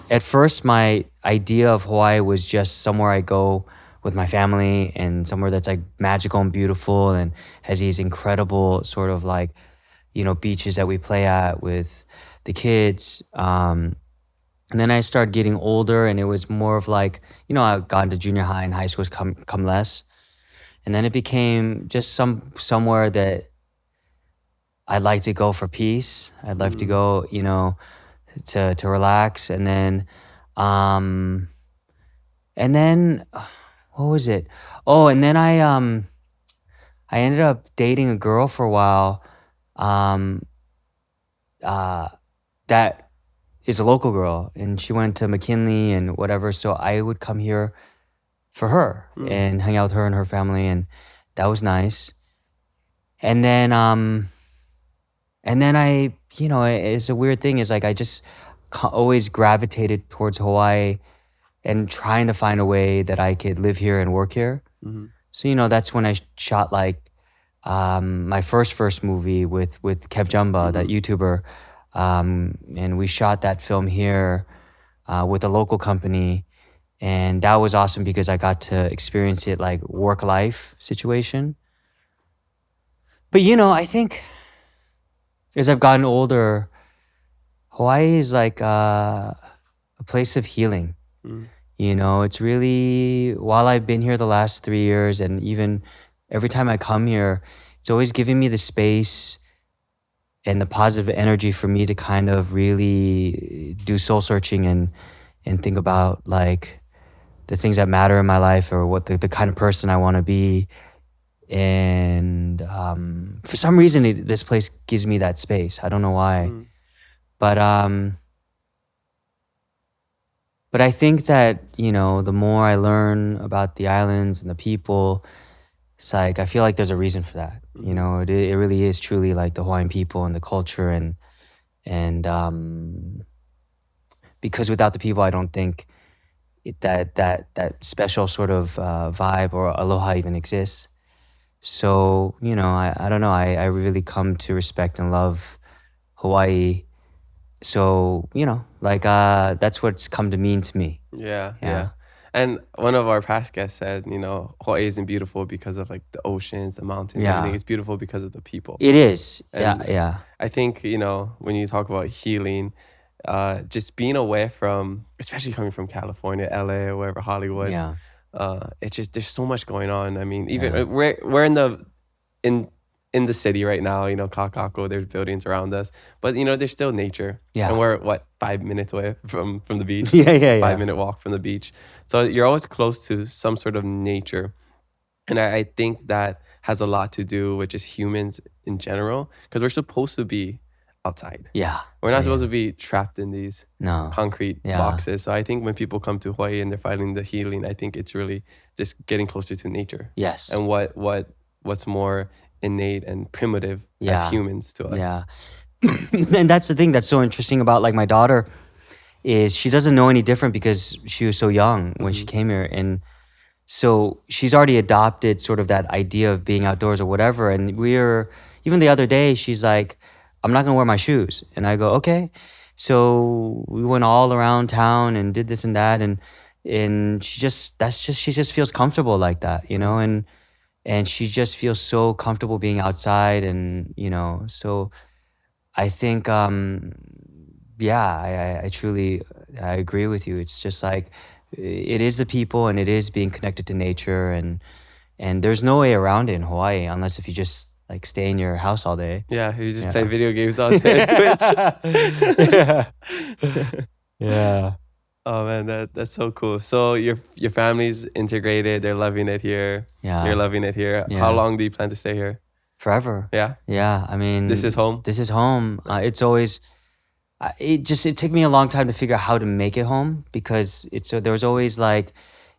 at first my idea of Hawaii was just somewhere I go with my family and somewhere that's like magical and beautiful and has these incredible sort of like, beaches that we play at with the kids. And then I started getting older and it was more of like, I got into junior high and high school was come less. And then it became just somewhere that I'd like to go for peace. I'd like to go, to relax. Um, and then what was it? Oh, and then I ended up dating a girl for a while, um, uh, that is a local girl, and she went to McKinley and whatever. So I would come here for her and hang out with her and her family, and that was nice. And then, it's a weird thing. Is like I just always gravitated towards Hawaii and trying to find a way that I could live here and work here. So that's when I shot like my first movie with Kev Jumba, that YouTuber, and we shot that film here with a local company, and that was awesome because I got to experience it like work life situation. But I think as I've gotten older, Hawaii is like a place of healing. It's really, while I've been here the last 3 years, and even every time I come here, it's always giving me the space and the positive energy for me to kind of really do soul searching and think about like the things that matter in my life or what the kind of person I want to be. And for some reason, this place gives me that space. I don't know why, but I think that the more I learn about the islands and the people, it's like I feel like there's a reason for that. It really is truly like the Hawaiian people and the culture, and because without the people, I don't think that special sort of vibe or aloha even exists. So I don't know. I really come to respect and love Hawaii. So that's what's come to mean to me. Yeah. And one of our past guests said, Hawaii isn't beautiful because of like the oceans, the mountains, everything. It's beautiful because of the people. It is. And Yeah. I think, when you talk about healing, just being away from, especially coming from California, LA, or wherever, Hollywood, Yeah. it's just, there's so much going on. I mean, even we're in the city right now, Kakako, there's buildings around us, but there's still nature. Yeah. And we're 5 minutes away from the beach. Yeah. 5-minute walk from the beach. So you're always close to some sort of nature. And I think that has a lot to do with just humans in general, because we're supposed to be outside. Yeah. We're not supposed to be trapped in these concrete Yeah. boxes. So I think when people come to Hawaii and they're finding the healing, I think it's really just getting closer to nature. Yes. And what's more innate and primitive as humans to us. Yeah. And that's the thing that's so interesting about like my daughter is she doesn't know any different because she was so young when she came here. And so she's already adopted sort of that idea of being outdoors or whatever. And even the other day, she's like, I'm not gonna wear my shoes. And I go, okay. So we went all around town and did this and that. And she just feels comfortable like that, and she just feels so comfortable being outside. And, so I think, I truly, I agree with you. It's just like, it is the people and it is being connected to nature, and there's no way around it in Hawaii unless if you just like stay in your house all day. Yeah, you just play video games all day on Twitch. Yeah. Oh man, that's so cool. So your family's integrated, they're loving it here. Yeah. You're loving it here. Yeah. How long do you plan to stay here? Forever. Yeah. Yeah. I mean, this is home. This is home. It's always. It took me a long time to figure out how to make it home, because there was always like,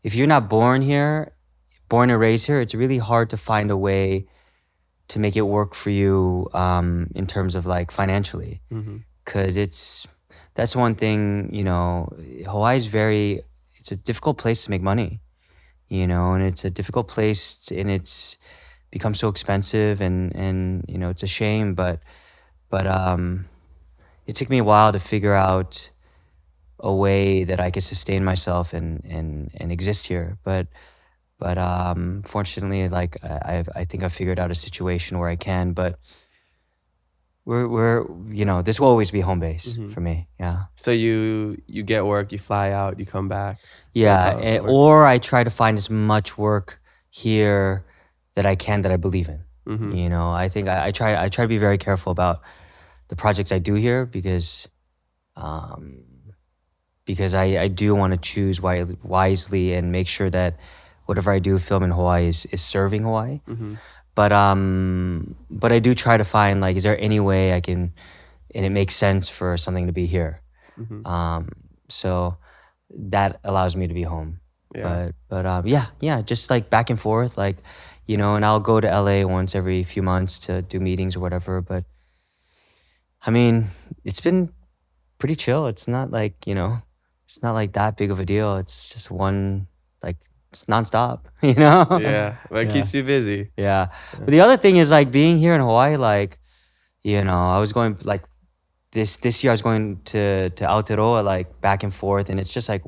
if you're not born and raised here, it's really hard to find a way to make it work for you in terms of like financially, because that's one thing. Hawaii's it's a difficult place to make money, and it's a difficult place, and it's become so expensive, and it's a shame, but it took me a while to figure out a way that I could sustain myself and exist here. But fortunately, like I think I figured out a situation where I can. But we're this will always be home base for me. Yeah. So you get work, you fly out, you come back. Yeah, That's how it works. or I try to find as much work here that I can that I believe in. I think I try to be very careful about the projects I do here because I do want to choose wisely and make sure that whatever I do film in Hawaii is serving Hawaii. But I do try to find, like, is there any way I can, and it makes sense for something to be here. So that allows me to be home. Yeah. But yeah, just like back and forth, like, and I'll go to LA once every few months to do meetings or whatever. But I mean, it's been pretty chill. It's not like, it's not like that big of a deal. It's just it's nonstop, Yeah, but it Yeah. keeps you busy. Yeah. But the other thing is, like, being here in Hawaii, like, I was going, like, this year I was going to Aotearoa, like, back and forth, and it's just like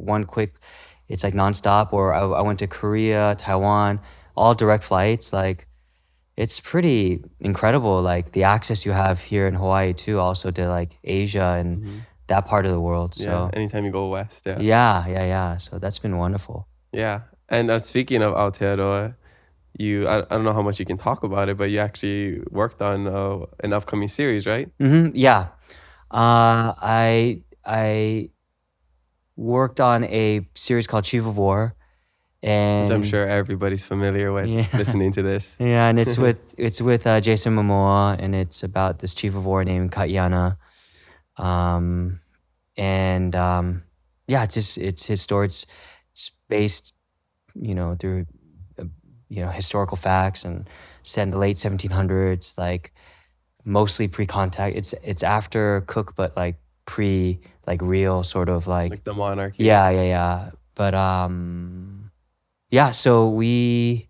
it's like nonstop. Or I went to Korea, Taiwan, all direct flights. Like, it's pretty incredible, like, the access you have here in Hawaii too, also to, like, Asia and that part of the world. So Yeah, anytime you go west. Yeah. yeah. So that's been wonderful. Yeah. And speaking of Aotearoa, I don't know how much you can talk about it, but you actually worked on an upcoming series, right? Yeah. I worked on a series called Chief of War, and So I'm sure everybody's familiar with listening to this. Yeah, and it's with Jason Momoa, and it's about this Chief of War named Kaiana. Yeah, it's his story. It's based, through historical facts and set in the late 1700s, like mostly pre-contact. It's after Cook, but like real sort of Like the monarchy. Yeah. But yeah, so we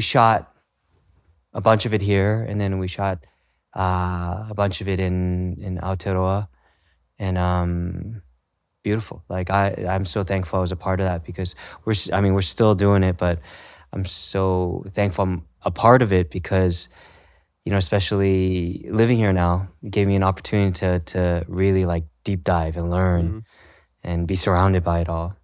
shot a bunch of it here, and then we shot a bunch of it in Aotearoa, and beautiful. Like, I'm so thankful I was a part of that, because we're still doing it, but I'm so thankful I'm a part of it, because especially living here now, it gave me an opportunity to really, like, deep dive and learn and be surrounded by it all.